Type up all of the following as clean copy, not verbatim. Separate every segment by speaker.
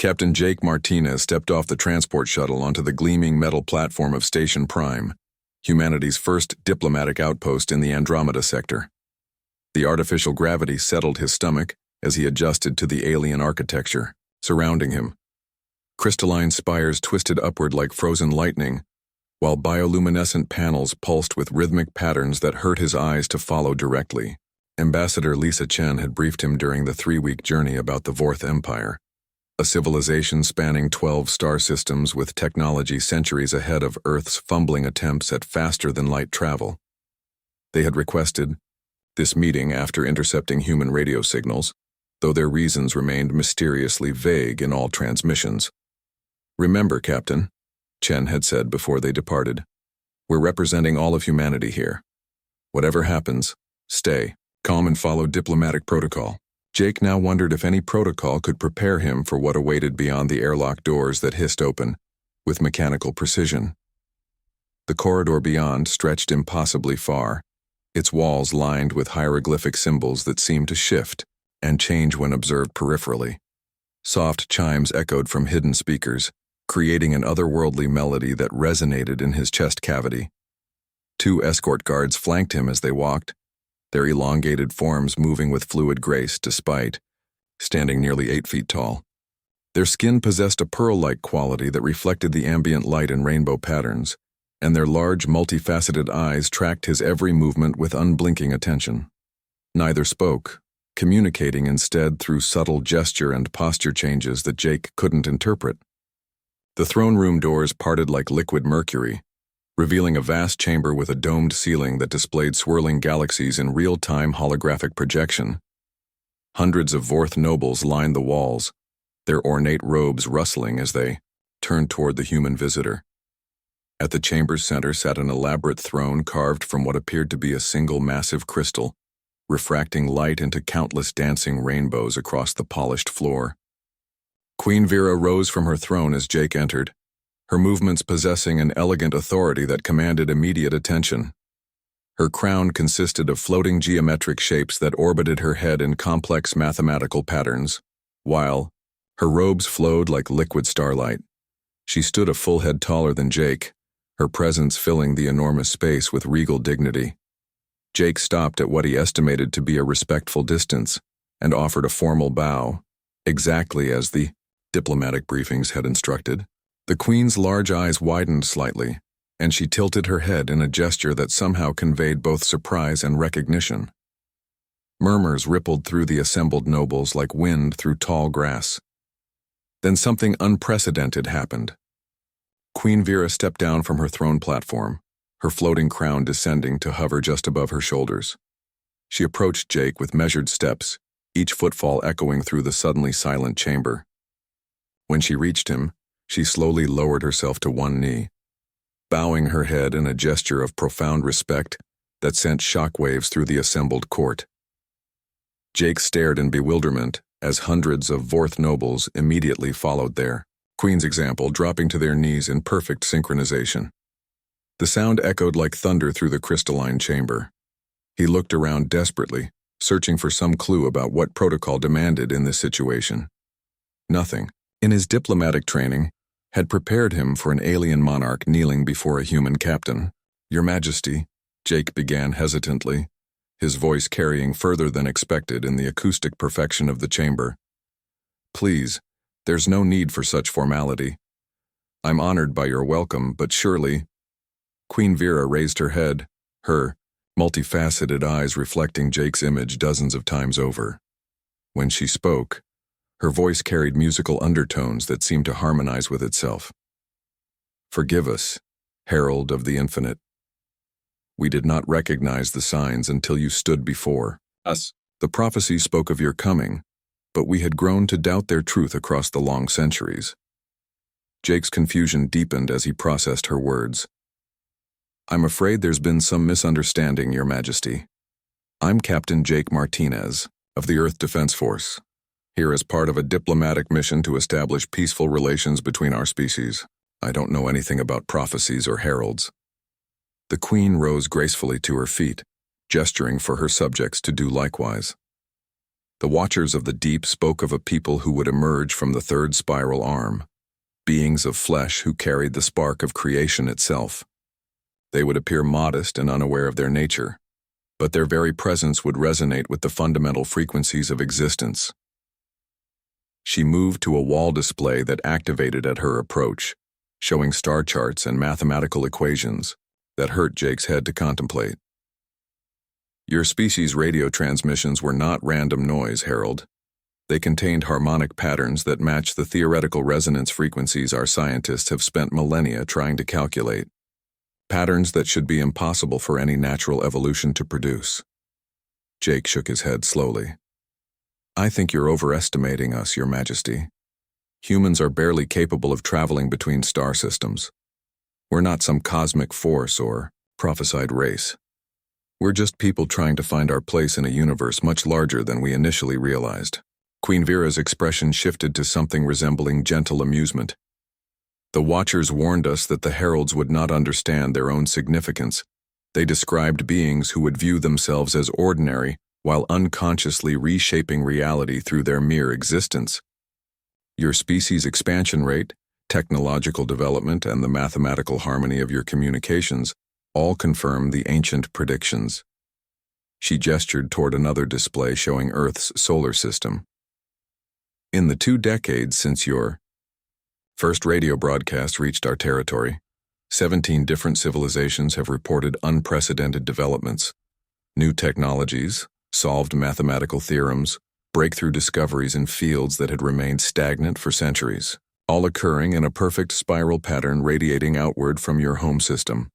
Speaker 1: Captain Jake Martinez stepped off the transport shuttle onto the gleaming metal platform of Station Prime, humanity's first diplomatic outpost in the Andromeda sector. The artificial gravity settled his stomach as he adjusted to the alien architecture surrounding him. Crystalline spires twisted upward like frozen lightning, while bioluminescent panels pulsed with rhythmic patterns that hurt his eyes to follow directly. Ambassador Lisa Chen had briefed him during the 3-week journey about the Vorth Empire, a civilization spanning 12 star systems with technology centuries ahead of Earth's fumbling attempts at faster-than-light travel. They had requested this meeting after intercepting human radio signals, though their reasons remained mysteriously vague in all transmissions. "Remember, Captain," Chen had said before they departed, "we're representing all of humanity here. Whatever happens, stay calm and follow diplomatic protocol." Jake now wondered if any protocol could prepare him for what awaited beyond the airlock doors that hissed open with mechanical precision. The corridor beyond stretched impossibly far, its walls lined with hieroglyphic symbols that seemed to shift and change when observed peripherally. Soft chimes echoed from hidden speakers, creating an otherworldly melody that resonated in his chest cavity. 2 escort guards flanked him as they walked, their elongated forms moving with fluid grace despite standing nearly 8 feet tall. Their skin possessed a pearl-like quality that reflected the ambient light in rainbow patterns, and their large, multifaceted eyes tracked his every movement with unblinking attention. Neither spoke, communicating instead through subtle gesture and posture changes that Jake couldn't interpret. The throne room doors parted like liquid mercury, revealing a vast chamber with a domed ceiling that displayed swirling galaxies in real-time holographic projection. Hundreds of Vorth nobles lined the walls, their ornate robes rustling as they turned toward the human visitor. At the chamber's center sat an elaborate throne carved from what appeared to be a single massive crystal, refracting light into countless dancing rainbows across the polished floor. Queen Vera rose from her throne as Jake entered, her movements possessing an elegant authority that commanded immediate attention. Her crown consisted of floating geometric shapes that orbited her head in complex mathematical patterns, while her robes flowed like liquid starlight. She stood a full head taller than Jake, her presence filling the enormous space with regal dignity. Jake stopped at what he estimated to be a respectful distance and offered a formal bow, exactly as the diplomatic briefings had instructed. The Queen's large eyes widened slightly, and she tilted her head in a gesture that somehow conveyed both surprise and recognition. Murmurs rippled through the assembled nobles like wind through tall grass. Then something unprecedented happened. Queen Vera stepped down from her throne platform, her floating crown descending to hover just above her shoulders. She approached Jake with measured steps, each footfall echoing through the suddenly silent chamber. When she reached him, she slowly lowered herself to one knee, bowing her head in a gesture of profound respect that sent shockwaves through the assembled court. Jake stared in bewilderment as hundreds of Vorth nobles immediately followed their Queen's example, dropping to their knees in perfect synchronization. The sound echoed like thunder through the crystalline chamber. He looked around desperately, searching for some clue about what protocol demanded in this situation. Nothing, in his diplomatic training, had prepared him for an alien monarch kneeling before a human captain. "Your Majesty," Jake began hesitantly, his voice carrying further than expected in the acoustic perfection of the chamber. "Please, there's no need for such formality. I'm honored by your welcome, but surely—" Queen Vera raised her head, her multifaceted eyes reflecting Jake's image dozens of times over. When she spoke, her voice carried musical undertones that seemed to harmonize with itself. "Forgive us, Herald of the Infinite. We did not recognize the signs until you stood before us. The prophecy spoke of your coming, but we had grown to doubt their truth across the long centuries." Jake's confusion deepened as he processed her words. "I'm afraid there's been some misunderstanding, Your Majesty. I'm Captain Jake Martinez, of the Earth Defense Force, here as part of a diplomatic mission to establish peaceful relations between our species. I don't know anything about prophecies or heralds." The Queen rose gracefully to her feet, gesturing for her subjects to do likewise. The Watchers of the Deep spoke of a people who would emerge from the third spiral arm, beings of flesh who carried the spark of creation itself. They would appear modest and unaware of their nature, but their very presence would resonate with the fundamental frequencies of existence. She moved to a wall display that activated at her approach, showing star charts and mathematical equations that hurt Jake's head to contemplate. Your species' radio transmissions were not random noise, Harold. They contained harmonic patterns that match the theoretical resonance frequencies our scientists have spent millennia trying to calculate. Patterns that should be impossible for any natural evolution to produce. Jake shook his head slowly. I think you're overestimating us, Your Majesty. Humans are barely capable of traveling between star systems. We're not some cosmic force or prophesied race. We're just people trying to find our place in a universe much larger than we initially realized. Queen Vera's expression shifted to something resembling gentle amusement. The Watchers warned us that the heralds would not understand their own significance. They described beings who would view themselves as ordinary while unconsciously reshaping reality through their mere existence. Your species' expansion rate, technological development, and the mathematical harmony of your communications all confirm the ancient predictions. She gestured toward another display showing Earth's solar system. In the 2 decades since your first radio broadcast reached our territory, 17 different civilizations have reported unprecedented developments. New technologies, solved mathematical theorems, breakthrough discoveries in fields that had remained stagnant for centuries, all occurring in a perfect spiral pattern radiating outward from your home system.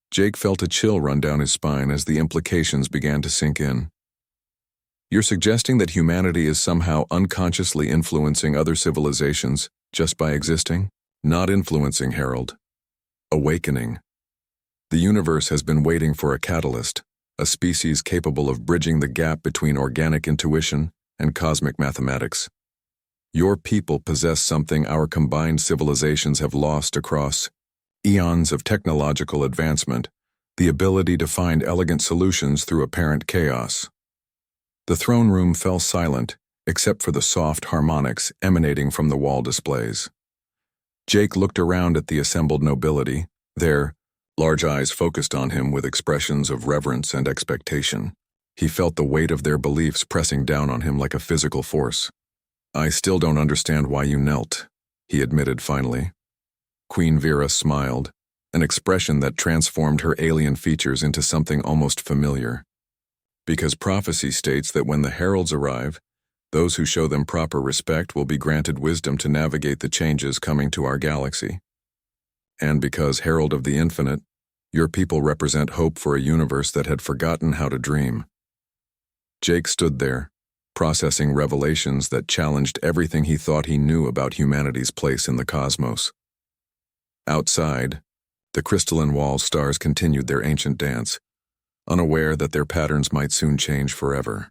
Speaker 1: Jake felt a chill run down his spine as the implications began to sink in. You're suggesting that humanity is somehow unconsciously influencing other civilizations just by existing? Not influencing, Harold. Awakening. The universe has been waiting for a catalyst, a species capable of bridging the gap between organic intuition and cosmic mathematics. Your people possess something our combined civilizations have lost across eons of technological advancement, the ability to find elegant solutions through apparent chaos. The throne room fell silent, except for the soft harmonics emanating from the wall displays. Jake looked around at the assembled nobility, their large eyes focused on him with expressions of reverence and expectation. He felt the weight of their beliefs pressing down on him like a physical force. I still don't understand why you knelt, he admitted finally. Queen Vera smiled, an expression that transformed her alien features into something almost familiar. Because prophecy states that when the heralds arrive, those who show them proper respect will be granted wisdom to navigate the changes coming to our galaxy. And because, Herald of the Infinite, your people represent hope for a universe that had forgotten how to dream. Jake stood there, processing revelations that challenged everything he thought he knew about humanity's place in the cosmos. Outside, the crystalline wall stars continued their ancient dance, unaware that their patterns might soon change forever.